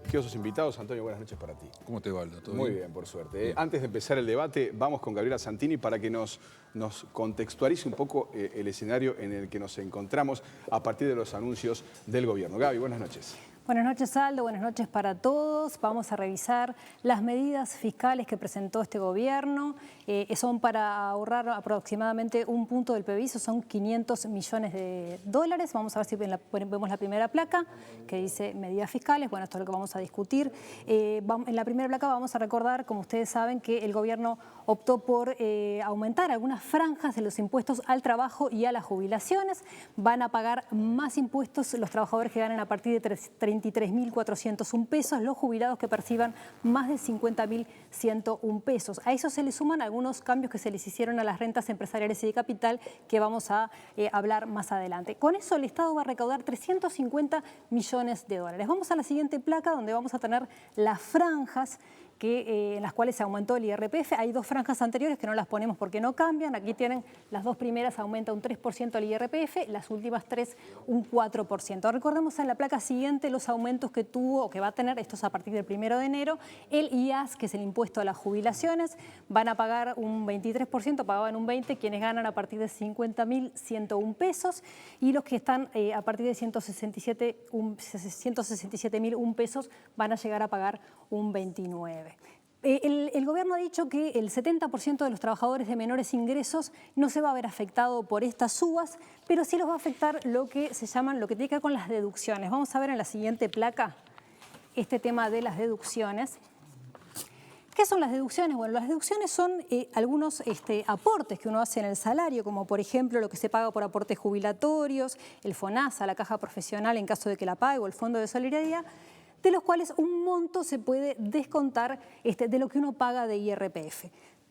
prestigiosos invitados. Antonio, buenas noches para ti. ¿Cómo te va, Aldo? ¿Todo Muy bien? bien, por suerte. Bien. Antes de empezar el debate, vamos con Gabriela Santini para que nos contextualice un poco el escenario en el que nos encontramos a partir de los anuncios del gobierno. Gaby, buenas noches. Buenas noches, Aldo. Buenas noches para todos. Vamos a revisar las medidas fiscales que presentó este gobierno. Son para ahorrar aproximadamente un punto del PBI, son 500 millones de dólares. Vamos a ver si vemos la primera placa que dice medidas fiscales. Bueno, esto es lo que vamos a discutir. En la primera placa vamos a recordar, como ustedes saben, que el gobierno optó por aumentar algunas franjas de los impuestos al trabajo y a las jubilaciones. Van a pagar más impuestos los trabajadores que ganan a partir de 33.401 pesos, los jubilados que perciban más de 50.101 pesos. A eso se le suman algunos cambios que se les hicieron a las rentas empresariales y de capital que vamos a hablar más adelante. Con eso el Estado va a recaudar 350 millones de dólares. Vamos a la siguiente placa donde vamos a tener las franjas en las cuales se aumentó el IRPF. Hay dos franjas anteriores que no las ponemos porque no cambian. Aquí tienen las dos primeras, aumenta un 3% el IRPF, las últimas tres un 4%. Recordemos en la placa siguiente los aumentos que tuvo o que va a tener, estos a partir del 1 de enero, el IAS, que es el impuesto a las jubilaciones. Van a pagar un 23%, pagaban un 20%, quienes ganan a partir de 50.101 pesos y los que están a partir de 167.001 pesos van a llegar a pagar un 29%. El gobierno ha dicho que el 70% de los trabajadores de menores ingresos no se va a ver afectado por estas subas, pero sí los va a afectar lo que tiene que ver con las deducciones. Vamos a ver en la siguiente placa este tema de las deducciones. ¿Qué son las deducciones? Bueno, las deducciones son algunos aportes que uno hace en el salario, como por ejemplo lo que se paga por aportes jubilatorios, el FONASA, la caja profesional en caso de que la pague o el Fondo de Solidaridad, de los cuales un monto se puede descontar de lo que uno paga de IRPF.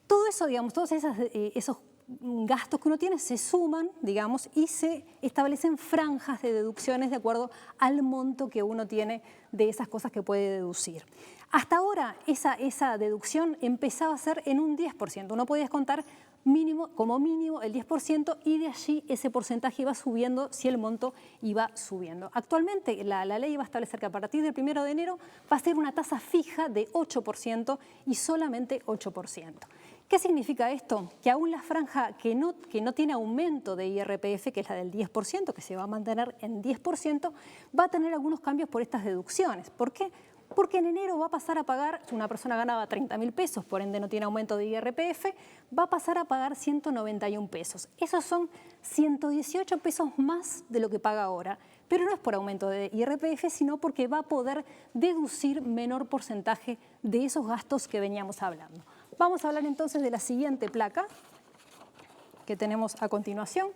Todo eso, digamos, todos esos gastos que uno tiene se suman, digamos, y se establecen franjas de deducciones de acuerdo al monto que uno tiene de esas cosas que puede deducir. Hasta ahora esa deducción empezaba a ser en un 10%. Uno podía descontar como mínimo el 10% y de allí ese porcentaje iba subiendo si el monto iba subiendo. Actualmente la ley va a establecer que a partir del 1 de enero va a ser una tasa fija de 8% y solamente 8%. ¿Qué significa esto? Que aún la franja que no tiene aumento de IRPF, que es la del 10%, que se va a mantener en 10%, va a tener algunos cambios por estas deducciones. ¿Por qué? Porque en enero va a pasar a pagar, si una persona ganaba 30.000 pesos, por ende no tiene aumento de IRPF, va a pasar a pagar 191 pesos. Esos son 118 pesos más de lo que paga ahora, pero no es por aumento de IRPF, sino porque va a poder deducir menor porcentaje de esos gastos que veníamos hablando. Vamos a hablar entonces de la siguiente placa que tenemos a continuación,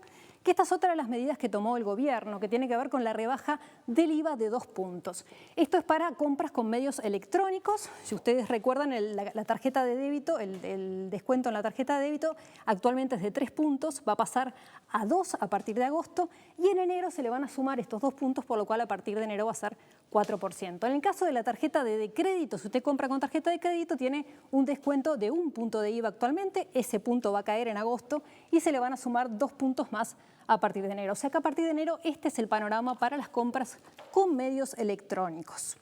que esta es otra de las medidas que tomó el gobierno, que tiene que ver con la rebaja del IVA de 2 puntos. Esto es para compras con medios electrónicos. Si ustedes recuerdan, la tarjeta de débito, el descuento en la tarjeta de débito actualmente es de 3 puntos, va a pasar a 2 a partir de agosto y en enero se le van a sumar estos 2 puntos, por lo cual a partir de enero va a ser 4%. En el caso de la tarjeta de crédito, si usted compra con tarjeta de crédito, tiene un descuento de 1 punto de IVA actualmente, ese punto va a caer en agosto y se le van a sumar 2 puntos más a partir de enero. O sea que a partir de enero este es el panorama para las compras con medios electrónicos.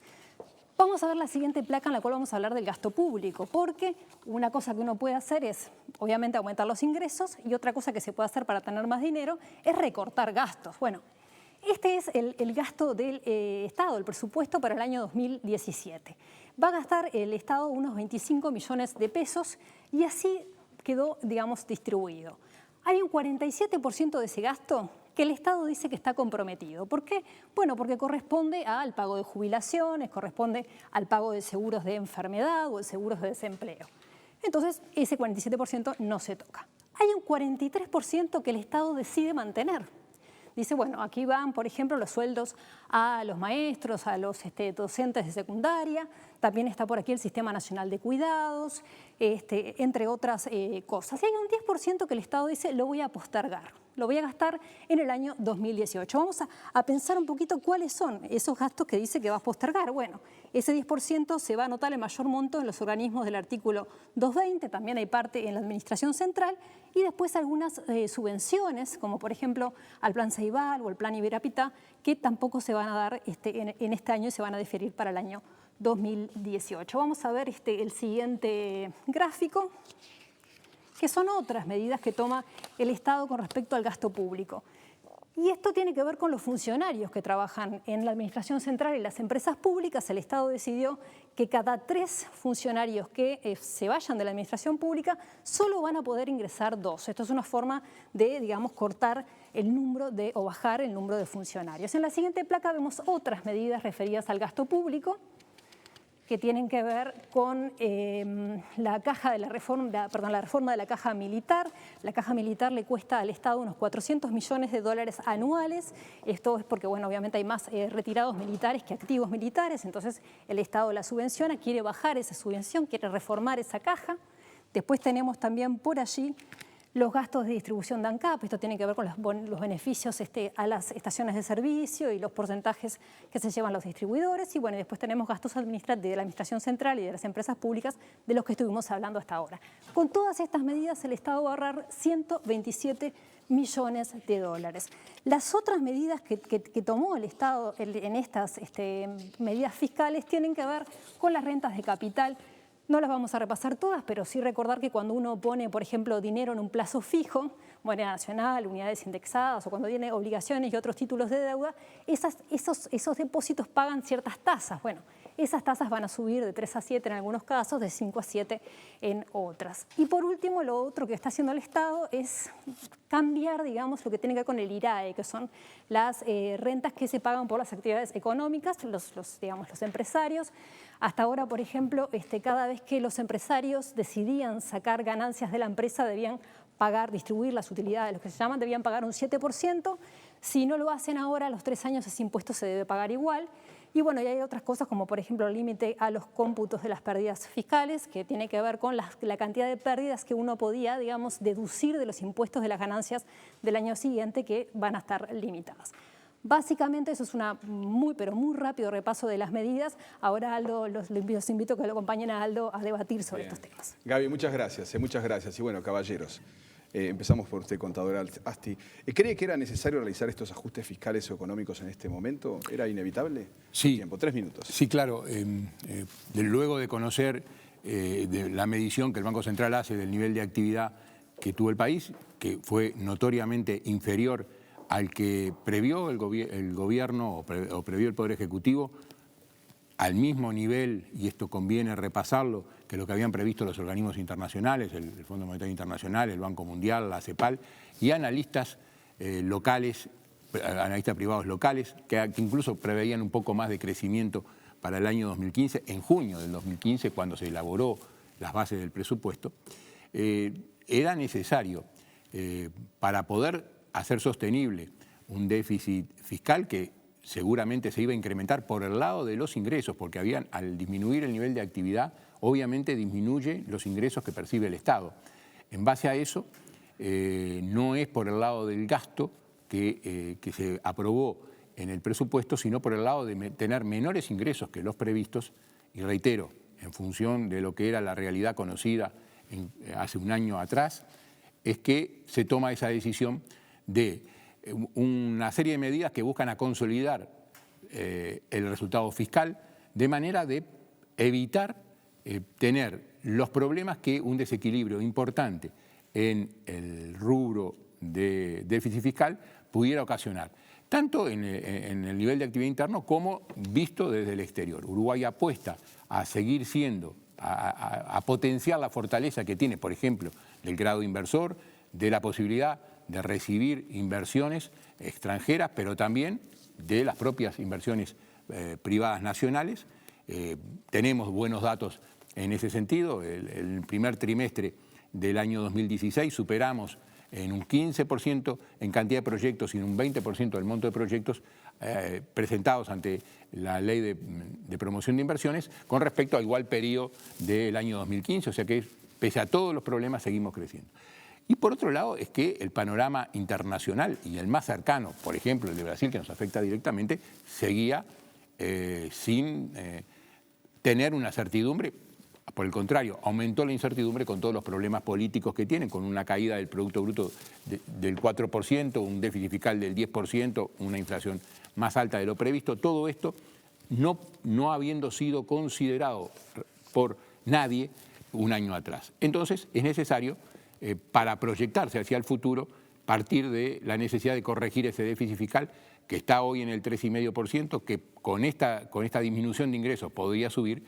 Vamos a ver la siguiente placa en la cual vamos a hablar del gasto público, porque una cosa que uno puede hacer es, obviamente, aumentar los ingresos y otra cosa que se puede hacer para tener más dinero es recortar gastos. Bueno, este es el gasto del Estado, el presupuesto para el año 2017. Va a gastar el Estado unos 25 millones de pesos y así quedó, digamos, distribuido. Hay un 47% de ese gasto que el Estado dice que está comprometido. ¿Por qué? Bueno, porque corresponde al pago de jubilaciones, corresponde al pago de seguros de enfermedad o de seguros de desempleo. Entonces, ese 47% no se toca. Hay un 43% que el Estado decide mantener. Dice, bueno, aquí van, por ejemplo, los sueldos a los maestros, a los docentes de secundaria, también está por aquí el Sistema Nacional de Cuidados, entre otras cosas. Y hay un 10% que el Estado dice, lo voy a postergar, lo voy a gastar en el año 2018. Vamos a pensar un poquito cuáles son esos gastos que dice que va a postergar. Bueno, ese 10% se va a anotar el mayor monto en los organismos del artículo 220, también hay parte en la Administración Central, y después algunas subvenciones, como por ejemplo al Plan Ceibal o el Plan Iberapitá, que tampoco se van a dar en este año y se van a diferir para el año 2018. Vamos a ver el siguiente gráfico, que son otras medidas que toma el Estado con respecto al gasto público. Y esto tiene que ver con los funcionarios que trabajan en la Administración Central y las empresas públicas. El Estado decidió que cada 3 funcionarios que se vayan de la Administración Pública solo van a poder ingresar 2. Esto es una forma de, digamos, cortar el número o bajar el número de funcionarios. En la siguiente placa vemos otras medidas referidas al gasto público que tienen que ver con la reforma de la caja militar. La caja militar le cuesta al Estado unos 400 millones de dólares anuales. Esto es porque, bueno, obviamente hay más retirados militares que activos militares, entonces el Estado la subvenciona, quiere bajar esa subvención, quiere reformar esa caja. Después tenemos también por allí los gastos de distribución de ANCAP. Esto tiene que ver con los beneficios a las estaciones de servicio y los porcentajes que se llevan los distribuidores. Y bueno, después tenemos gastos de la Administración Central y de las empresas públicas, de los que estuvimos hablando hasta ahora. Con todas estas medidas, el Estado va a ahorrar 127 millones de dólares. Las otras medidas que tomó el Estado en estas medidas fiscales tienen que ver con las rentas de capital. No las vamos a repasar todas, pero sí recordar que cuando uno pone, por ejemplo, dinero en un plazo fijo, moneda nacional, unidades indexadas, o cuando tiene obligaciones y otros títulos de deuda, esos depósitos pagan ciertas tasas. Bueno, esas tasas van a subir de 3 a 7 en algunos casos, de 5 a 7 en otras. Y por último, lo otro que está haciendo el Estado es cambiar, digamos, lo que tiene que ver con el IRAE, que son las rentas que se pagan por las actividades económicas, los empresarios. Hasta ahora, por ejemplo, cada vez que los empresarios decidían sacar ganancias de la empresa, debían pagar, distribuir las utilidades, lo que se llaman, debían pagar un 7%. Si no lo hacen ahora, a los 3 años ese impuesto se debe pagar igual. Y bueno, y hay otras cosas como, por ejemplo, el límite a los cómputos de las pérdidas fiscales, que tiene que ver con la cantidad de pérdidas que uno podía, digamos, deducir de los impuestos de las ganancias del año siguiente, que van a estar limitadas. Básicamente eso es pero muy rápido repaso de las medidas. Ahora Aldo, los invito a que lo acompañen a Aldo a debatir sobre estos temas. Gaby, muchas gracias. Y bueno, caballeros, empezamos por usted, contadora Asti. ¿Cree que era necesario realizar estos ajustes fiscales o económicos en este momento? ¿Era inevitable? Sí. Tiempo, 3 minutos. Sí, claro. Luego de conocer de la medición que el Banco Central hace del nivel de actividad que tuvo el país, que fue notoriamente inferior al que previó el gobierno o previó el Poder Ejecutivo, al mismo nivel, y esto conviene repasarlo, que lo que habían previsto los organismos internacionales, el Fondo Monetario Internacional, el Banco Mundial, la CEPAL, y analistas locales, analistas privados locales, que incluso preveían un poco más de crecimiento para el año 2015, en junio del 2015, cuando se elaboró las bases del presupuesto. Era necesario para poder hacer sostenible un déficit fiscal que seguramente se iba a incrementar por el lado de los ingresos, porque al disminuir el nivel de actividad, obviamente disminuye los ingresos que percibe el Estado. En base a eso, no es por el lado del gasto que se aprobó en el presupuesto, sino por el lado de tener menores ingresos que los previstos, y reitero, en función de lo que era la realidad conocida hace un año atrás, es que se toma esa decisión de una serie de medidas que buscan a consolidar el resultado fiscal de manera de evitar tener los problemas que un desequilibrio importante en el rubro de déficit fiscal pudiera ocasionar, tanto en el nivel de actividad interno como visto desde el exterior. Uruguay apuesta a seguir siendo, a potenciar la fortaleza que tiene, por ejemplo, del grado inversor, de la posibilidad de recibir inversiones extranjeras, pero también de las propias inversiones privadas nacionales. Tenemos buenos datos en ese sentido. El primer trimestre del año 2016 superamos en un 15% en cantidad de proyectos y en un 20% del monto de proyectos presentados ante la Ley de Promoción de Inversiones con respecto al igual periodo del año 2015, o sea que pese a todos los problemas seguimos creciendo. Y por otro lado es que el panorama internacional y el más cercano, por ejemplo el de Brasil, que nos afecta directamente, seguía sin tener una certidumbre. Por el contrario, aumentó la incertidumbre con todos los problemas políticos que tienen, con una caída del Producto Bruto del 4%, un déficit fiscal del 10%, una inflación más alta de lo previsto. Todo esto no habiendo sido considerado por nadie un año atrás. Entonces es necesario, para proyectarse hacia el futuro, partir de la necesidad de corregir ese déficit fiscal que está hoy en el 3,5%, que con esta disminución de ingresos podría subir.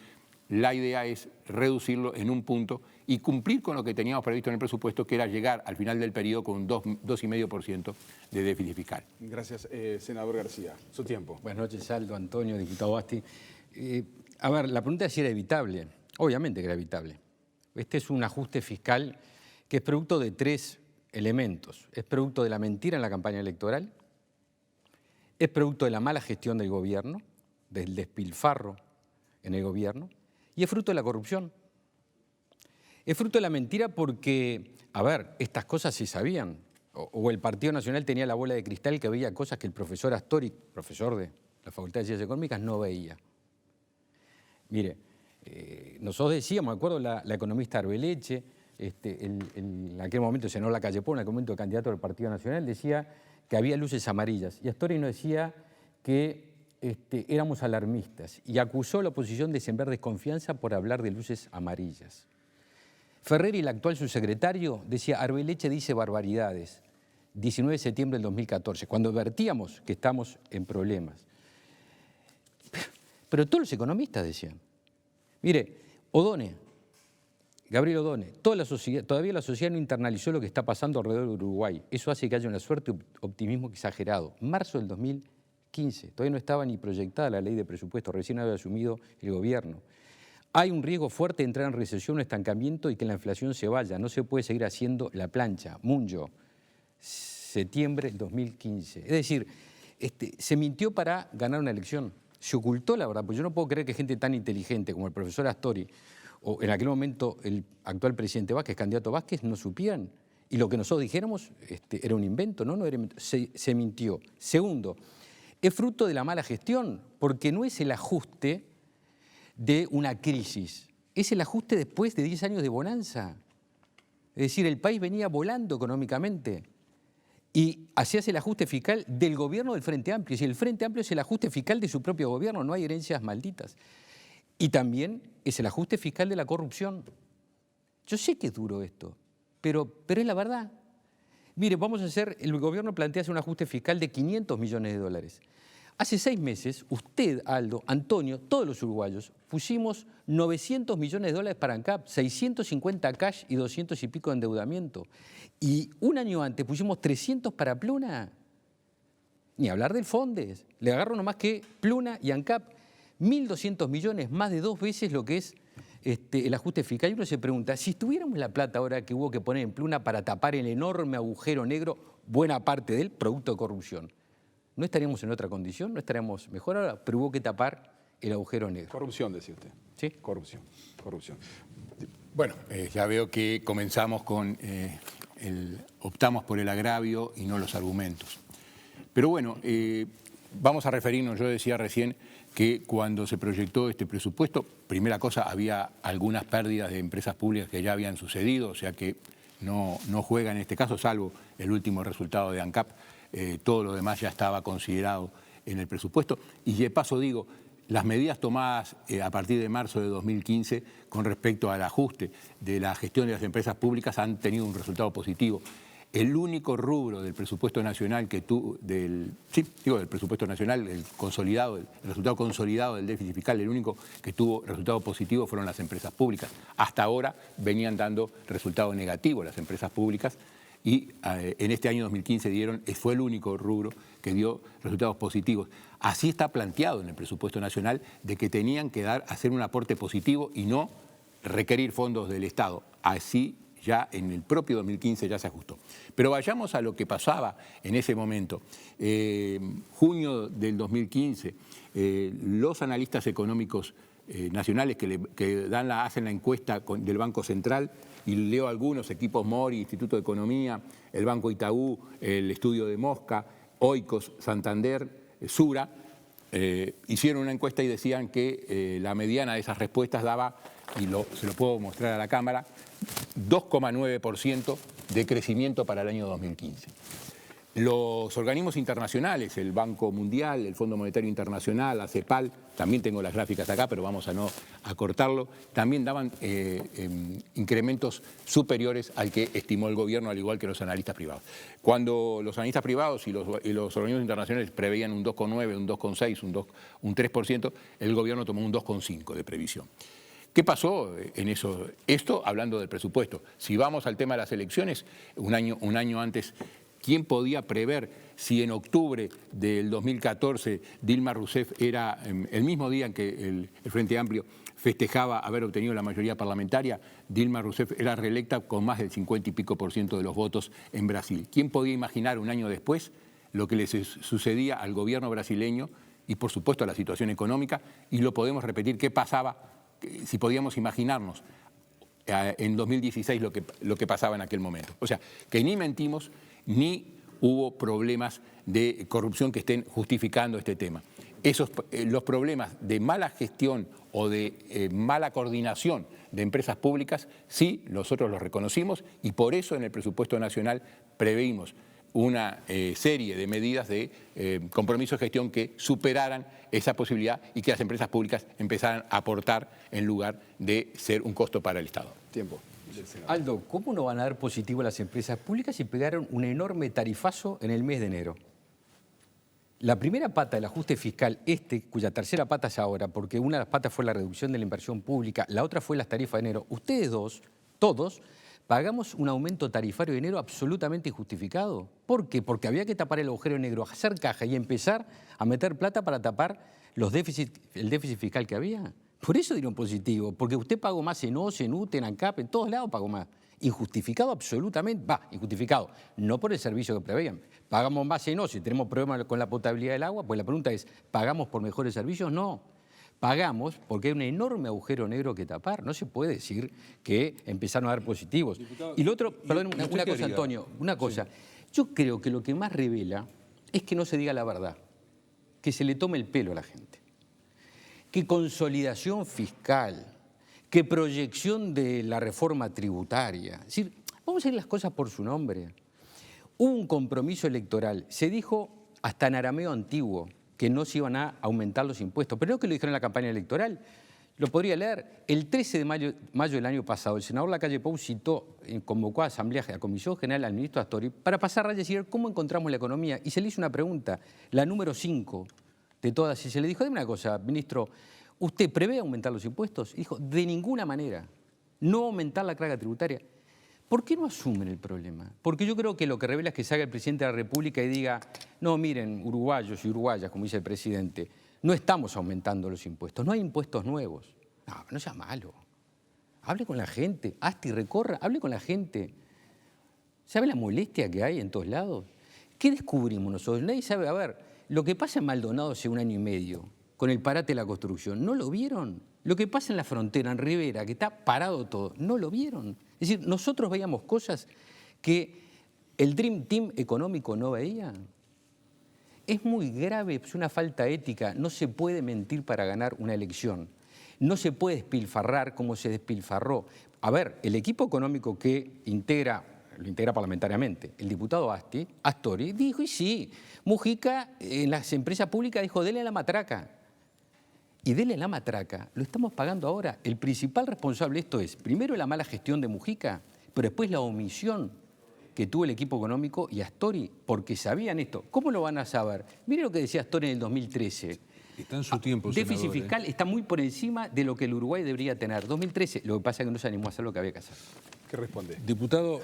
La idea es reducirlo en un punto y cumplir con lo que teníamos previsto en el presupuesto, que era llegar al final del periodo con un 2,5% de déficit fiscal. Gracias, senador García. Su tiempo. Buenas noches, Aldo, Antonio, diputado Basti. A ver, la pregunta es si era evitable. Obviamente que era evitable. Este es un ajuste fiscal que es producto de 3 elementos. Es producto de la mentira en la campaña electoral, es producto de la mala gestión del gobierno, del despilfarro en el gobierno, y es fruto de la corrupción. Es fruto de la mentira porque, a ver, estas cosas se sabían. O el Partido Nacional tenía la bola de cristal que veía cosas que el profesor Astori, profesor de la Facultad de Ciencias Económicas, no veía. Mire, nosotros decíamos, me acuerdo la economista Arbeleche, en aquel momento, senador Lacalle Pou, en aquel momento candidato del Partido Nacional, decía que había luces amarillas. Y Astori nos decía que éramos alarmistas y acusó a la oposición de sembrar desconfianza por hablar de luces amarillas. Ferreri, el actual subsecretario, decía, Arbeleche dice barbaridades, 19 de septiembre del 2014, cuando advertíamos que estamos en problemas. Pero todos los economistas decían. Mire, Odone, Gabriel Odone, todavía la sociedad no internalizó lo que está pasando alrededor de Uruguay. Eso hace que haya una suerte de optimismo exagerado. Marzo del 2015, todavía no estaba ni proyectada la ley de presupuesto, recién había asumido el gobierno. Hay un riesgo fuerte de entrar en recesión o estancamiento y que la inflación se vaya. No se puede seguir haciendo la plancha. Munjo, septiembre del 2015. Es decir, se mintió para ganar una elección. Se ocultó la verdad, porque yo no puedo creer que gente tan inteligente como el profesor Astori o en aquel momento el actual presidente Vázquez, candidato Vázquez, no supieran. Y lo que nosotros dijéramos era un invento, ¿no? No era invento. Se mintió. Segundo, es fruto de la mala gestión, porque no es el ajuste de una crisis, es el ajuste después de 10 años de bonanza. Es decir, el país venía volando económicamente y hacías el ajuste fiscal del gobierno del Frente Amplio. Si el Frente Amplio es el ajuste fiscal de su propio gobierno, no hay herencias malditas. Y también es el ajuste fiscal de la corrupción. Yo sé que es duro esto, pero es la verdad. Mire, el gobierno plantea hacer un ajuste fiscal de 500 millones de dólares. Hace 6 meses, usted, Aldo, Antonio, todos los uruguayos, pusimos 900 millones de dólares para ANCAP, 650 cash y 200 y pico de endeudamiento. Y un año antes pusimos 300 para Pluna. Ni hablar del Fondes. Le agarro nomás que Pluna y ANCAP, 1.200 millones, más de 2 veces lo que es el ajuste fiscal. Y uno se pregunta, si tuviéramos la plata ahora que hubo que poner en Pluna para tapar el enorme agujero negro, buena parte del producto de corrupción, ¿no estaríamos en otra condición? ¿No estaríamos mejor ahora? Pero hubo que tapar el agujero negro. Corrupción, decía usted. ¿Sí? Corrupción. Bueno, ya veo que comenzamos con optamos por el agravio y no los argumentos. Pero bueno, vamos a referirnos, yo decía recién que cuando se proyectó este presupuesto, primera cosa, había algunas pérdidas de empresas públicas que ya habían sucedido, o sea que no juega en este caso, salvo el último resultado de ANCAP. Todo lo demás ya estaba considerado en el presupuesto. Y de paso digo, las medidas tomadas a partir de marzo de 2015 con respecto al ajuste de la gestión de las empresas públicas han tenido un resultado positivo. El único rubro del presupuesto nacional del presupuesto nacional, el resultado consolidado del déficit fiscal, el único que tuvo resultado positivo fueron las empresas públicas. Hasta ahora venían dando resultado negativo las empresas públicas. Y en este año 2015 fue el único rubro que dio resultados positivos. Así está planteado en el presupuesto nacional de que tenían que hacer un aporte positivo y no requerir fondos del Estado. Así ya en el propio 2015 ya se ajustó. Pero vayamos a lo que pasaba en ese momento. Junio del 2015, los analistas económicos nacionales que hacen la encuesta del Banco Central, y leo algunos, Equipos Mori, Instituto de Economía, el Banco Itaú, el Estudio de Mosca, Oikos, Santander, Sura, hicieron una encuesta y decían que la mediana de esas respuestas daba, y se lo puedo mostrar a la cámara, 2,9% de crecimiento para el año 2015. Los organismos internacionales, el Banco Mundial, el Fondo Monetario Internacional, la CEPAL, también tengo las gráficas acá, pero vamos a no acortarlo, también daban incrementos superiores al que estimó el gobierno, al igual que los analistas privados. Cuando los analistas privados y los organismos internacionales preveían un 2,9, un 2,6, un 3%, el gobierno tomó un 2,5 de previsión. ¿Qué pasó en eso? Esto hablando del presupuesto. Si vamos al tema de las elecciones, un año antes, ¿quién podía prever si en octubre del 2014 Dilma Rousseff era el mismo día en que el Frente Amplio festejaba haber obtenido la mayoría parlamentaria? Dilma Rousseff era reelecta con más del 50 y pico % de los votos en Brasil. ¿Quién podía imaginar un año después lo que le sucedía al gobierno brasileño y por supuesto a la situación económica? Y lo podemos repetir, ¿qué pasaba si podíamos imaginarnos en 2016 lo que pasaba en aquel momento? O sea, que ni mentimos ni hubo problemas de corrupción que estén justificando este tema. Los problemas de mala gestión o de mala coordinación de empresas públicas, sí, nosotros los reconocimos y por eso en el presupuesto nacional preveímos una serie de medidas de compromiso de gestión que superaran esa posibilidad y que las empresas públicas empezaran a aportar en lugar de ser un costo para el Estado. Tiempo. Aldo, ¿cómo no van a dar positivo a las empresas públicas si pegaron un enorme tarifazo en el mes de enero? La primera pata del ajuste fiscal, cuya tercera pata es ahora, porque una de las patas fue la reducción de la inversión pública, la otra fue las tarifas de enero. Ustedes dos, todos, pagamos un aumento tarifario de enero absolutamente injustificado. ¿Por qué? Porque había que tapar el agujero negro, hacer caja y empezar a meter plata para tapar el déficit fiscal que había. Por eso dieron positivo, porque usted pagó más en OCE, en UTE, en ANCAP, en todos lados pagó más. Injustificado absolutamente, injustificado, no por el servicio que preveían. Pagamos más en OCE, tenemos problemas con la potabilidad del agua, pues la pregunta es, ¿pagamos por mejores servicios? No. Pagamos porque hay un enorme agujero negro que tapar. No se puede decir que empezaron a dar positivos. Diputado, y lo otro, perdón, una cosa, Antonio, una cosa. Sí. Yo creo que lo que más revela es que no se diga la verdad, que se le tome el pelo a la gente. Que consolidación fiscal, que proyección de la reforma tributaria. Es decir, vamos a ir las cosas por su nombre. Hubo un compromiso electoral, se dijo hasta en arameo antiguo que no se iban a aumentar los impuestos, pero no que lo dijeron en la campaña electoral. Lo podría leer. El 13 de mayo del año pasado, el senador Lacalle Pou convocó a la Comisión General al ministro Astori para pasar rayas y ver cómo encontramos la economía. Y se le hizo una pregunta, la número 5 de todas, y se le dijo, dime una cosa, ministro, ¿usted prevé aumentar los impuestos? Y dijo, de ninguna manera, no aumentar la carga tributaria. ¿Por qué no asumen el problema? Porque yo creo que lo que revela es que salga el presidente de la República y diga, no, miren, uruguayos y uruguayas, como dice el presidente, no estamos aumentando los impuestos, no hay impuestos nuevos. No sea malo. Hable con la gente, y recorra, hable con la gente. ¿Sabe la molestia que hay en todos lados? ¿Qué descubrimos nosotros? Nadie sabe, a ver, lo que pasa en Maldonado hace un año y medio, con el parate de la construcción, ¿no lo vieron? Lo que pasa en la frontera, en Rivera, que está parado todo, ¿no lo vieron? Es decir, nosotros veíamos cosas que el Dream Team económico no veía. Es muy grave, es una falta ética, no se puede mentir para ganar una elección. No se puede despilfarrar como se despilfarró. A ver, el equipo económico que lo integra parlamentariamente, el diputado Astori, dijo, y sí, Mujica en las empresas públicas dijo, dele la matraca. Y dele la matraca, lo estamos pagando ahora. El principal responsable de esto es, primero, la mala gestión de Mujica, pero después la omisión que tuvo el equipo económico y Astori, porque sabían esto. ¿Cómo lo van a saber? Mire lo que decía Astori en el 2013. Está en su tiempo, déficit senador, fiscal está muy por encima de lo que el Uruguay debería tener. 2013, lo que pasa es que no se animó a hacer lo que había que hacer. ¿Qué responde? Diputado,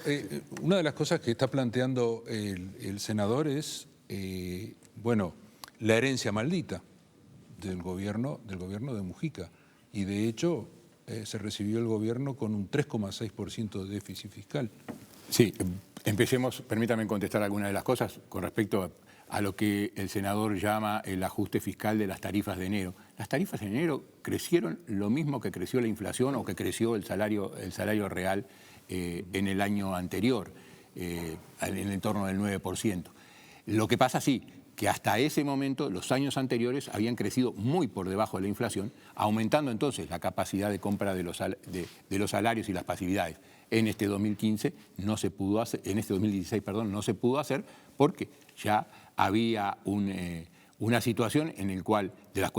una de las cosas que está planteando el senador es, bueno, la herencia maldita del gobierno de Mujica. Y de hecho, se recibió el gobierno con un 3,6% de déficit fiscal. Sí, empecemos, permítame contestar algunas de las cosas con respecto a lo que el senador llama el ajuste fiscal de las tarifas de enero. Las tarifas de enero crecieron lo mismo que creció la inflación o que creció el salario real en el año anterior, en el torno del 9%. Lo que pasa, sí, que hasta ese momento, los años anteriores habían crecido muy por debajo de la inflación, aumentando entonces la capacidad de compra de los salarios y las pasividades. En este 2015 no se pudo hacer, en este 2016, perdón, no se pudo hacer porque ya había una situación en la cual de las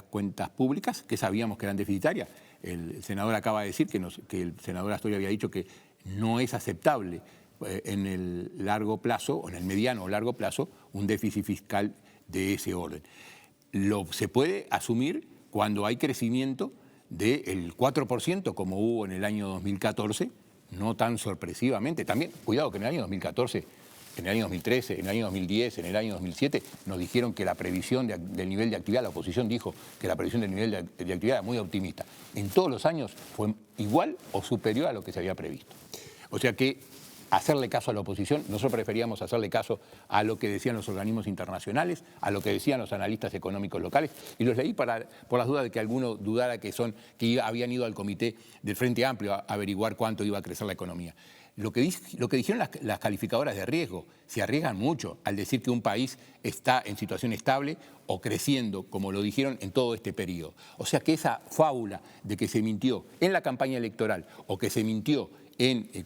cuentas públicas que sabíamos que eran deficitarias. El senador acaba de decir que el senador Astori había dicho que no es aceptable en el largo plazo, o en el mediano o largo plazo, un déficit fiscal de ese orden. Se puede asumir cuando hay crecimiento del 4%, como hubo en el año 2014, no tan sorpresivamente. También, cuidado que en el año 2014, en el año 2013, en el año 2010, en el año 2007, nos dijeron que la previsión del nivel de actividad, la oposición dijo que la previsión del nivel de actividad era muy optimista. En todos los años fue igual o superior a lo que se había previsto. O sea que hacerle caso a la oposición, nosotros preferíamos hacerle caso a lo que decían los organismos internacionales, a lo que decían los analistas económicos locales, y los leí por las dudas de que alguno dudara que habían ido al comité del Frente Amplio a averiguar cuánto iba a crecer la economía. Lo que dijeron las calificadoras de riesgo, se arriesgan mucho al decir que un país está en situación estable o creciendo, como lo dijeron en todo este periodo. O sea que esa fábula de que se mintió en la campaña electoral o que se mintió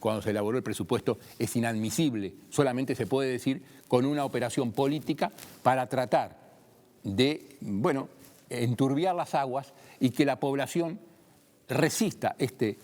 cuando se elaboró el presupuesto es inadmisible. Solamente se puede decir con una operación política para tratar de, enturbiar las aguas y que la población resista este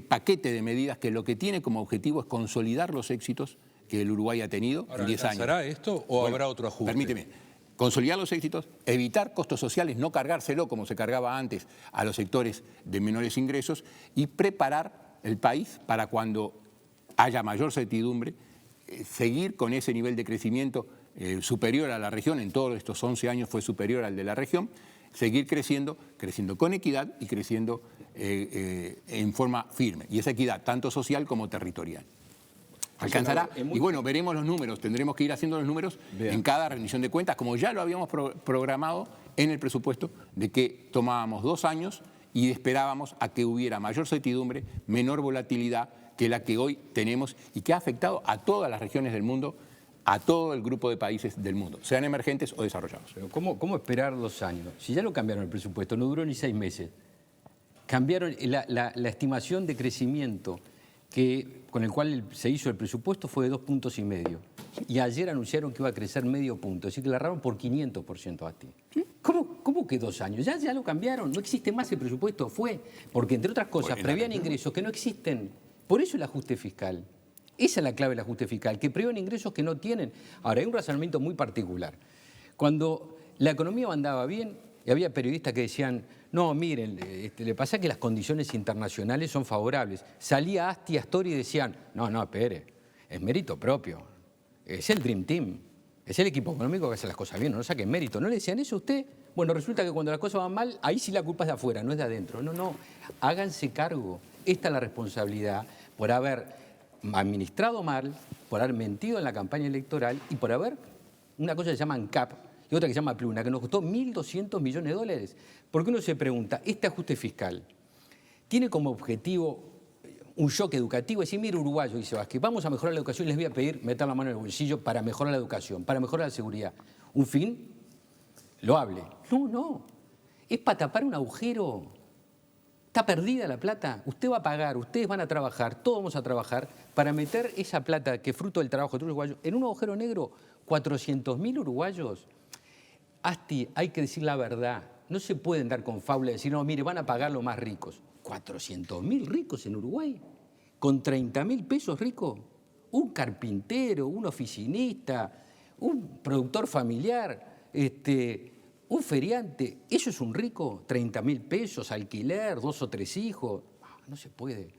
paquete de medidas que lo que tiene como objetivo es consolidar los éxitos que el Uruguay ha tenido en 10 años. ¿Alcanzará esto o habrá otro ajuste? Permíteme. Consolidar los éxitos, evitar costos sociales, no cargárselo como se cargaba antes a los sectores de menores ingresos y preparar el país para cuando haya mayor certidumbre, seguir con ese nivel de crecimiento superior a la región, en todos estos 11 años fue superior al de la región, seguir creciendo con equidad y creciendo en forma firme. Y esa equidad tanto social como territorial. Alcanzará, y bueno, veremos los números, tendremos que ir haciendo los números en cada rendición de cuentas, como ya lo habíamos programado en el presupuesto, de que tomábamos 2 años y esperábamos a que hubiera mayor certidumbre, menor volatilidad que la que hoy tenemos y que ha afectado a todas las regiones del mundo, a todo el grupo de países del mundo, sean emergentes o desarrollados. Pero ¿cómo esperar 2 años? Si ya lo cambiaron el presupuesto, no duró ni 6 meses. Cambiaron la estimación de crecimiento con el cual se hizo el presupuesto fue de 2,5 puntos. Y ayer anunciaron que iba a crecer medio punto, es decir, que la agarraron por 500% a ti. ¿Cómo que 2 años? Ya lo cambiaron, no existe más el presupuesto, porque entre otras cosas prevían ingresos que no existen. Por eso el ajuste fiscal. Esa es la clave del ajuste fiscal, que prevé ingresos que no tienen. Ahora, hay un razonamiento muy particular. Cuando la economía andaba bien, y había periodistas que decían, no, miren, le pasa que las condiciones internacionales son favorables. Salía Astori y decían, no, espere, es mérito propio, es el Dream Team, es el equipo económico que hace las cosas bien, no saquen mérito. ¿No le decían eso a usted? Bueno, resulta que cuando las cosas van mal, ahí sí la culpa es de afuera, no es de adentro. No, háganse cargo. Esta es la responsabilidad por haber administrado mal, por haber mentido en la campaña electoral y por haber una cosa que se llama ANCAP y otra que se llama Pluna, que nos costó $1.200 millones. Porque uno se pregunta, ¿este ajuste fiscal tiene como objetivo un shock educativo? Es decir, mire, uruguayo, dice Vázquez, vamos a mejorar la educación y les voy a pedir meter la mano en el bolsillo para mejorar la educación, para mejorar la seguridad. ¿Un fin loable? No. Es para tapar un agujero. Está perdida la plata. Usted va a pagar, ustedes van a trabajar, todos vamos a trabajar para meter esa plata que es fruto del trabajo de los uruguayos en un agujero negro. 400.000 uruguayos. Asti, hay que decir la verdad. No se pueden dar con fábula y decir, no, mire, van a pagar los más ricos. 400.000 ricos en Uruguay. Con 30.000 pesos ricos. Un carpintero, un oficinista, un productor familiar, un feriante. ¿Eso es un rico? 30.000 pesos, alquiler, 2 o 3 hijos. No se puede.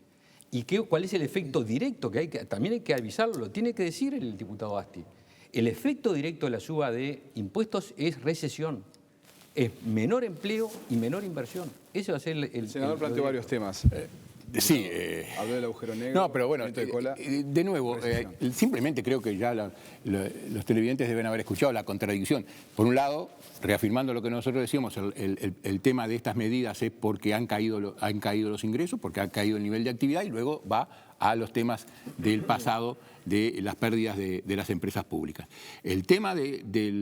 ¿Y cuál es el efecto directo? También hay que avisarlo, lo tiene que decir el diputado Asti. El efecto directo de la suba de impuestos es recesión, es menor empleo y menor inversión. Eso va a ser el senador planteó varios temas. Sí. Habló del agujero negro. No, pero bueno, de nuevo, simplemente creo que ya los televidentes deben haber escuchado la contradicción. Por un lado, reafirmando lo que nosotros decíamos, el tema de estas medidas es porque han caído los ingresos, porque ha caído el nivel de actividad y luego va a los temas del pasado de las pérdidas de las empresas públicas. El tema de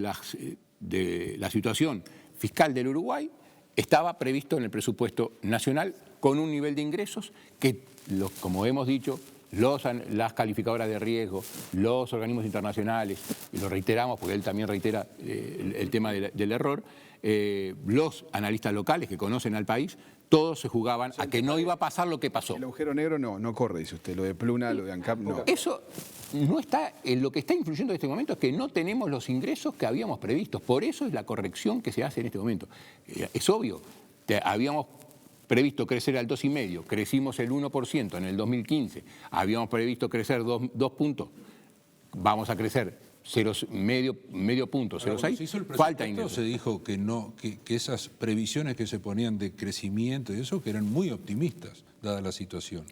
la situación fiscal del Uruguay estaba previsto en el presupuesto nacional con un nivel de ingresos que, como hemos dicho, las calificadoras de riesgo, los organismos internacionales, y lo reiteramos porque él también reitera el tema del error, los analistas locales que conocen al país, todos se jugaban a que no iba a pasar lo que pasó. El agujero negro no corre, dice usted. Lo de Pluna, lo de ANCAP, no. Eso no está, lo que está influyendo en este momento es que no tenemos los ingresos que habíamos previstos. Por eso es la corrección que se hace en este momento. Es obvio, habíamos previsto crecer al 2,5, crecimos el 1% en el 2015, habíamos previsto crecer 2 puntos, vamos a crecer medio punto, 0,6, falta ingresos. Se dijo que esas previsiones que se ponían de crecimiento y eso, que eran muy optimistas, dada la situación.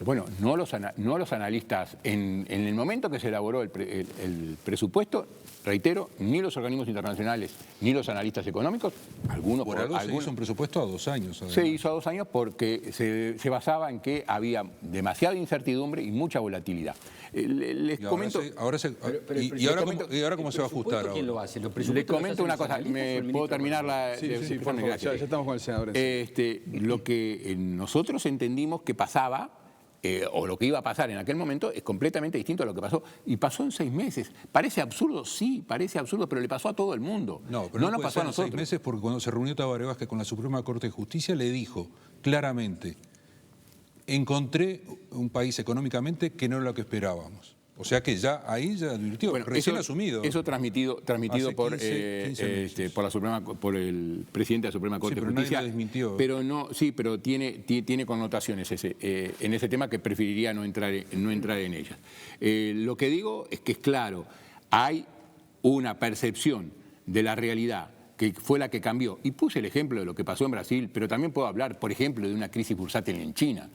Bueno, no los analistas, en el momento que se elaboró el presupuesto, reitero, ni los organismos internacionales, ni los analistas económicos, algunos... Por algo se hizo un presupuesto a 2 años. Además. Se hizo a 2 años porque se basaba en que había demasiada incertidumbre y mucha volatilidad. Les comento... ¿Ahora cómo se va a ajustar? ¿Quién lo hace? Les comento una cosa, ¿me puedo terminar la...? Sí, por favor, ya estamos con el senador. Lo que nosotros entendimos que pasaba, o lo que iba a pasar en aquel momento, es completamente distinto a lo que pasó. Y pasó en 6 meses. ¿Parece absurdo? Sí, parece absurdo, pero le pasó a todo el mundo. No, pero no pasó a nosotros. 6 meses porque cuando se reunió Tabaré Vázquez con la Suprema Corte de Justicia le dijo claramente: encontré un país económicamente que no era lo que esperábamos. O sea que ahí ya advirtió, bueno, recién asumido. Eso transmitido por el presidente de la Suprema Corte de Justicia. Nadie lo desmintió. Pero tiene connotaciones en ese tema que preferiría no entrar en ellas. Lo que digo es que es claro, hay una percepción de la realidad que fue la que cambió. Y puse el ejemplo de lo que pasó en Brasil, pero también puedo hablar, por ejemplo, de una crisis bursátil en China.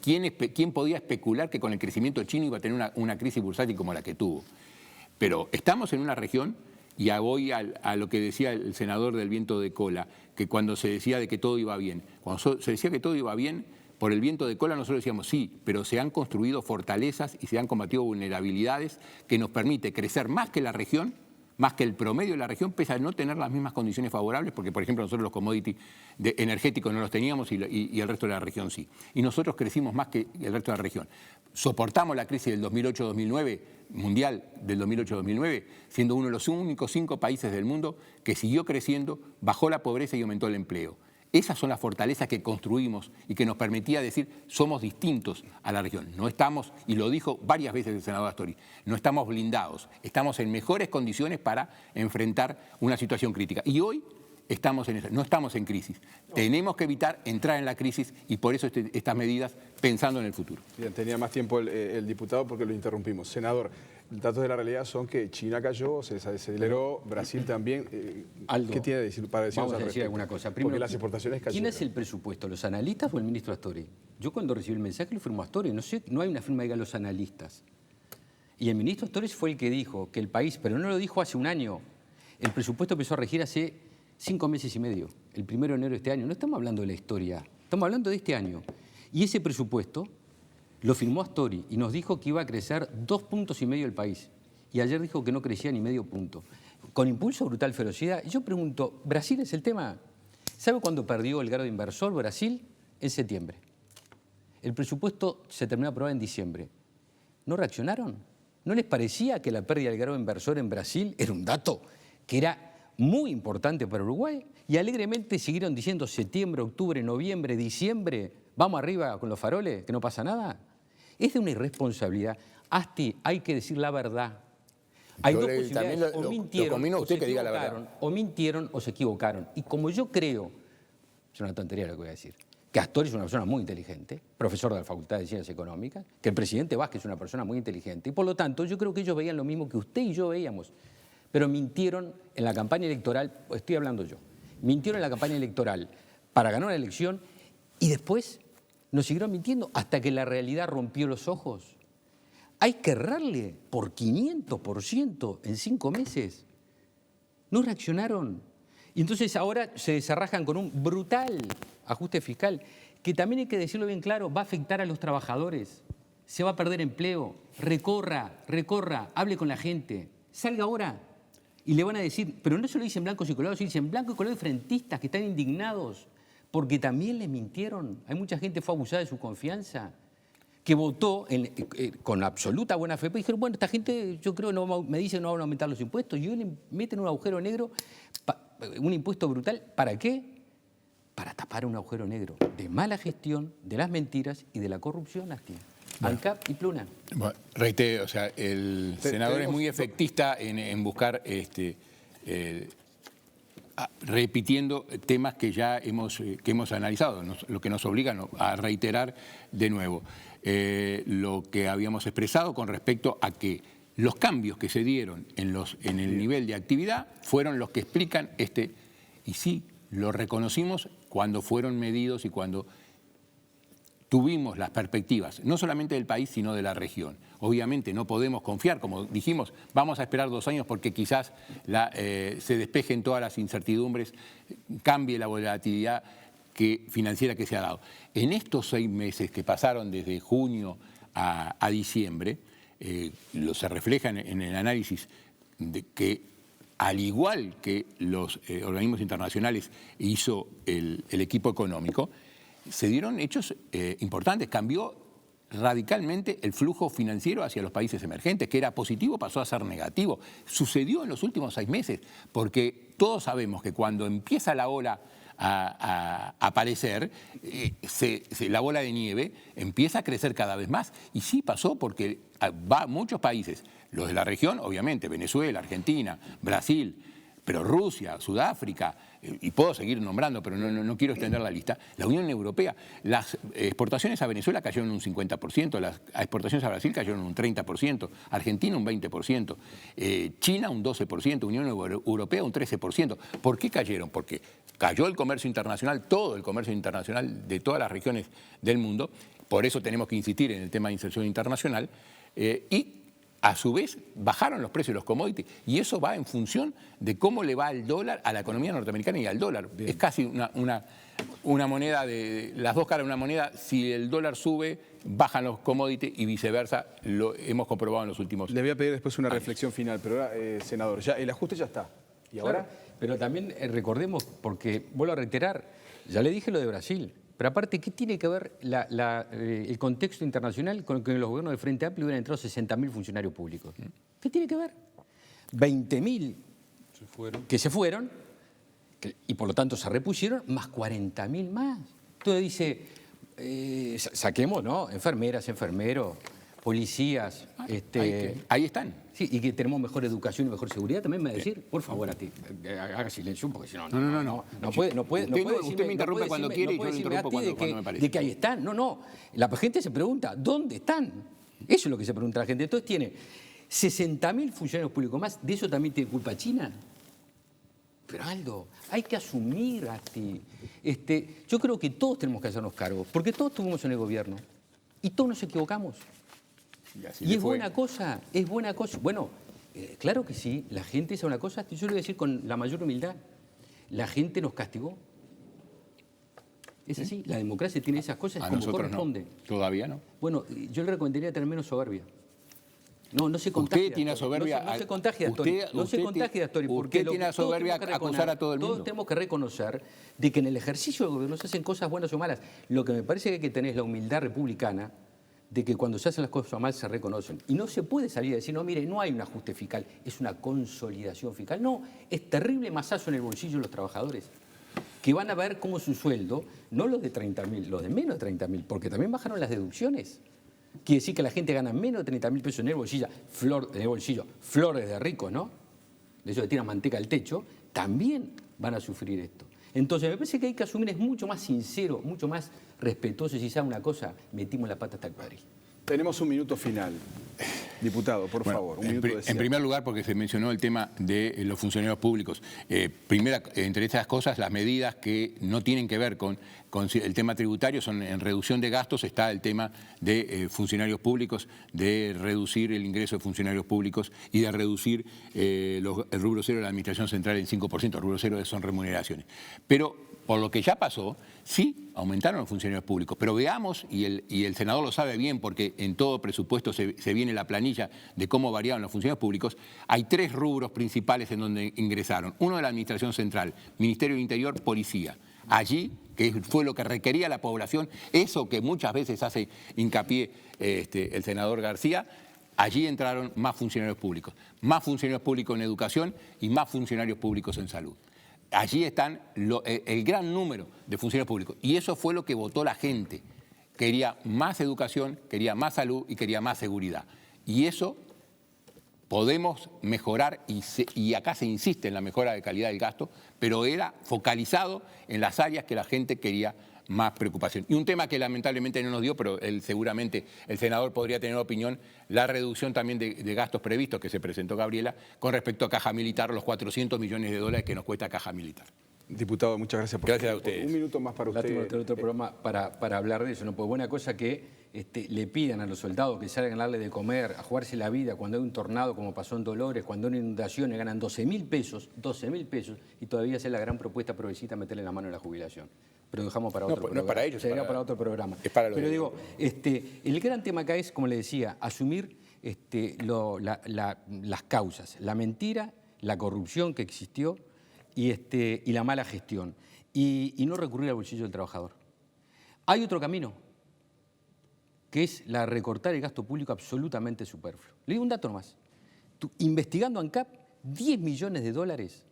¿Quién podía especular que con el crecimiento chino iba a tener una crisis bursátil como la que tuvo? Pero estamos en una región, y voy a lo que decía el senador del viento de cola, que cuando se decía de que todo iba bien, cuando se decía que todo iba bien, por el viento de cola nosotros decíamos sí, pero se han construido fortalezas y se han combatido vulnerabilidades que nos permite crecer más que la región, más que el promedio de la región, pese a no tener las mismas condiciones favorables, porque, por ejemplo, nosotros los commodities energéticos no los teníamos y el resto de la región sí. Y nosotros crecimos más que el resto de la región. Soportamos la crisis del 2008-2009, mundial del 2008-2009, siendo uno de los únicos 5 países del mundo que siguió creciendo, bajó la pobreza y aumentó el empleo. Esas son las fortalezas que construimos y que nos permitía decir somos distintos a la región. No estamos, y lo dijo varias veces el senador Astori, no estamos blindados, estamos en mejores condiciones para enfrentar una situación crítica. Y hoy no estamos en crisis. Tenemos que evitar entrar en la crisis y por eso estas medidas pensando en el futuro. Bien, tenía más tiempo el diputado porque lo interrumpimos. Senador, datos de la realidad son que China cayó, se desaceleró, Brasil también. Aldo, ¿qué tiene para decirnos vamos al a decir respecto? alguna cosa. Primero, porque las exportaciones cayeron. ¿Quién hace el presupuesto? ¿Los analistas o el ministro Astori? Yo cuando recibí el mensaje lo firmó Astori. No hay una firma que diga los analistas. Y el ministro Astori fue el que dijo que el país, pero no lo dijo hace un año, el presupuesto empezó a regir hace 5 meses y medio, el 1 de enero de este año. No estamos hablando de la historia, estamos hablando de este año. Y ese presupuesto lo firmó Astori y nos dijo que iba a crecer 2,5 puntos el país. Y ayer dijo que no crecía ni medio punto. Con impulso, brutal ferocidad. Y yo pregunto, ¿Brasil es el tema? ¿Sabe cuándo perdió el grado inversor Brasil? En septiembre. El presupuesto se terminó de aprobar en diciembre. ¿No reaccionaron? ¿No les parecía que la pérdida del grado inversor en Brasil era un dato que era muy importante para Uruguay? Y alegremente siguieron diciendo septiembre, octubre, noviembre, diciembre, vamos arriba con los faroles, que no pasa nada. Es de una irresponsabilidad. Asti, hay que decir la verdad. Hay dos posibilidades, o mintieron o se equivocaron. Y como yo creo, es una tontería lo que voy a decir, que Astori es una persona muy inteligente, profesor de la Facultad de Ciencias Económicas, que el presidente Vázquez es una persona muy inteligente, y por lo tanto yo creo que ellos veían lo mismo que usted y yo veíamos, pero mintieron en la campaña electoral, estoy hablando yo, mintieron en la campaña electoral para ganar una elección y después nos siguieron mintiendo hasta que la realidad rompió los ojos. Hay que errarle por 500% en 5 meses. No reaccionaron. Y entonces ahora se desarrajan con un brutal ajuste fiscal, que también hay que decirlo bien claro, va a afectar a los trabajadores. Se va a perder empleo. Recorra, hable con la gente. Salga ahora. Y le van a decir, pero no se lo dicen blancos y colorados, se dicen blancos y colorados frentistas que están indignados, porque también les mintieron. Hay mucha gente que fue abusada de su confianza. que votó con absoluta buena fe, pues dijeron, bueno, esta gente, yo creo, me dicen que no van a aumentar los impuestos, y hoy le meten un agujero negro, un impuesto brutal, ¿para qué? Para tapar un agujero negro de mala gestión, de las mentiras y de la corrupción, Asti. ANCAP y Pluna. Bueno, reitero, o sea, el senador es muy efectista en buscar repitiendo temas que ya hemos analizado, lo que nos obliga a reiterar de nuevo lo que habíamos expresado con respecto a que los cambios que se dieron en el nivel de actividad fueron los que explican y sí, lo reconocimos cuando fueron medidos y cuando tuvimos las perspectivas, no solamente del país, sino de la región. Obviamente no podemos confiar, como dijimos, vamos a esperar 2 años porque quizás se despejen todas las incertidumbres, cambie la volatilidad financiera que se ha dado. En estos 6 meses que pasaron desde junio a diciembre, se refleja en el análisis de que, al igual que los organismos internacionales hizo el equipo económico, se dieron hechos importantes. Cambió radicalmente el flujo financiero hacia los países emergentes, que era positivo pasó a ser negativo. Sucedió en los últimos 6 meses, porque todos sabemos que cuando empieza la ola a aparecer, la bola de nieve empieza a crecer cada vez más. Y sí pasó porque muchos países, los de la región, obviamente, Venezuela, Argentina, Brasil, pero Rusia, Sudáfrica, y puedo seguir nombrando, pero no quiero extender la lista, la Unión Europea, las exportaciones a Venezuela cayeron un 50%, las exportaciones a Brasil cayeron un 30%, Argentina un 20%, China un 12%, Unión Europea un 13%. ¿Por qué cayeron? Porque cayó el comercio internacional, todo el comercio internacional de todas las regiones del mundo, por eso tenemos que insistir en el tema de inserción internacional, y a su vez bajaron los precios de los commodities, y eso va en función de cómo le va al dólar, a la economía norteamericana y al dólar. Bien. Es casi una moneda de las dos caras de una moneda. Si el dólar sube, bajan los commodities y viceversa. Lo hemos comprobado en los últimos Les voy a pedir después una reflexión final, pero ahora, senador, ya el ajuste ya está. ¿Y ahora? Claro, pero también recordemos, porque vuelvo a reiterar, ya le dije lo de Brasil, pero aparte, ¿qué tiene que ver el contexto internacional con que los gobiernos del Frente Amplio hubieran entrado 60.000 funcionarios públicos? ¿Qué tiene que ver? 20.000 que se fueron, y por lo tanto se repusieron, más 40.000 más. Entonces dice, saquemos, ¿no? Enfermeras, enfermeros, policías. Ahí están. Sí, y que tenemos mejor educación y mejor seguridad, también me va a decir, por favor, a ti, haga silencio, porque si no, no puede usted me interrumpe cuando quiere y yo lo interrumpo cuando me parece. De que ahí están, no. La gente se pregunta, ¿dónde están? Eso es lo que se pregunta la gente. Entonces tiene 60.000 funcionarios públicos más, ¿de eso también tiene culpa China? Pero Aldo, hay que asumir, yo creo que todos tenemos que hacernos cargo, porque todos estuvimos en el gobierno y todos nos equivocamos. Y es buena cosa, es buena cosa. Bueno, claro que sí, la gente es una cosa, yo le voy a decir con la mayor humildad, la gente nos castigó. Es así, la democracia tiene esas cosas como corresponde. No. Todavía no. Bueno, yo le recomendaría tener menos soberbia. No se contagie. Usted tiene soberbia. No se contagie, Astori. No se contagie, Astori. Porque usted tiene soberbia a acusar a todo el mundo. Todos tenemos que reconocer de que en el ejercicio del gobierno se hacen cosas buenas o malas. Lo que me parece que hay que tener es la humildad republicana de que cuando se hacen las cosas mal se reconocen. Y no se puede salir a decir, no, mire, no hay un ajuste fiscal, es una consolidación fiscal. No, es terrible masazo en el bolsillo de los trabajadores, que van a ver cómo su sueldo, no los de 30.000, los de menos de 30.000, porque también bajaron las deducciones. Quiere decir que la gente gana menos de 30.000 pesos en el bolsillo, flores de ricos, ¿no? De eso que tiran manteca al techo, también van a sufrir esto. Entonces, me parece que hay que asumir, es mucho más sincero, mucho más respetuoso. Si sabe una cosa, metimos la pata hasta el cuadril. Tenemos un minuto final. Diputado, por favor, un minuto de cierre. En primer lugar, porque se mencionó el tema de los funcionarios públicos. Primera, entre estas cosas, las medidas que no tienen que ver con el tema tributario son en reducción de gastos. Está el tema de funcionarios públicos, de reducir el ingreso de funcionarios públicos y de reducir el rubro cero de la Administración Central en 5%. El rubro cero son remuneraciones. Pero por lo que ya pasó, sí aumentaron los funcionarios públicos. Pero veamos, y el senador lo sabe bien porque en todo presupuesto se viene la planilla de cómo variaron los funcionarios públicos, hay 3 rubros principales en donde ingresaron. Uno de la Administración Central, Ministerio del Interior, Policía. Allí que fue lo que requería la población, eso que muchas veces hace hincapié el senador García. Allí entraron más funcionarios públicos en educación y más funcionarios públicos en salud. Allí están el gran número de funcionarios públicos. Y eso fue lo que votó la gente. Quería más educación, quería más salud y quería más seguridad. Y eso podemos mejorar, y acá se insiste en la mejora de calidad del gasto, pero era focalizado en las áreas que la gente quería más preocupación. Y un tema que lamentablemente no nos dio, pero seguramente el senador podría tener opinión, la reducción también de gastos previstos que se presentó Gabriela con respecto a Caja Militar, los 400 millones de dólares que nos cuesta Caja Militar. Diputado, muchas gracias por Gracias a ustedes. Un minuto más para usted. Lástima tener otro programa para hablar de eso, ¿no? Pues buena cosa que le pidan a los soldados que salgan a darle de comer, a jugarse la vida cuando hay un tornado como pasó en Dolores, cuando hay una inundación y ganan 12.000 pesos, y todavía hace la gran propuesta progresista meterle la mano en la jubilación. Pero dejamos para otro programa. No es para ellos. Sería para otro programa. Es para Pero digo, el gran tema acá es, como le decía, asumir las causas, la mentira, la corrupción que existió y la mala gestión. Y no recurrir al bolsillo del trabajador. Hay otro camino, que es la de recortar el gasto público absolutamente superfluo. Le digo un dato más. Investigando ANCAP, 10 millones de dólares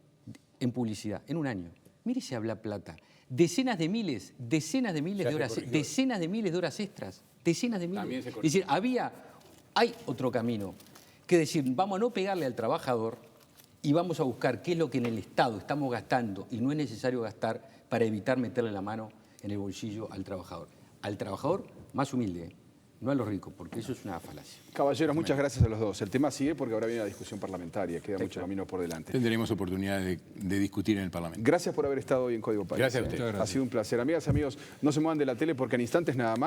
en publicidad en un año. Mire si habla plata. Decenas de miles de horas, decenas de miles de horas extras, decenas de miles. Es decir, hay otro camino, que decir, vamos a no pegarle al trabajador y vamos a buscar qué es lo que en el Estado estamos gastando y no es necesario gastar para evitar meterle la mano en el bolsillo al trabajador. Al trabajador más humilde, no a los ricos, porque eso es una falacia. Caballeros, muchas gracias a los dos. El tema sigue porque ahora viene la discusión parlamentaria, queda mucho camino por delante. Tendremos oportunidad de discutir en el Parlamento. Gracias por haber estado hoy en Código País. Gracias a ustedes. Ha sido un placer. Amigas, amigos, no se muevan de la tele porque en instantes nada más.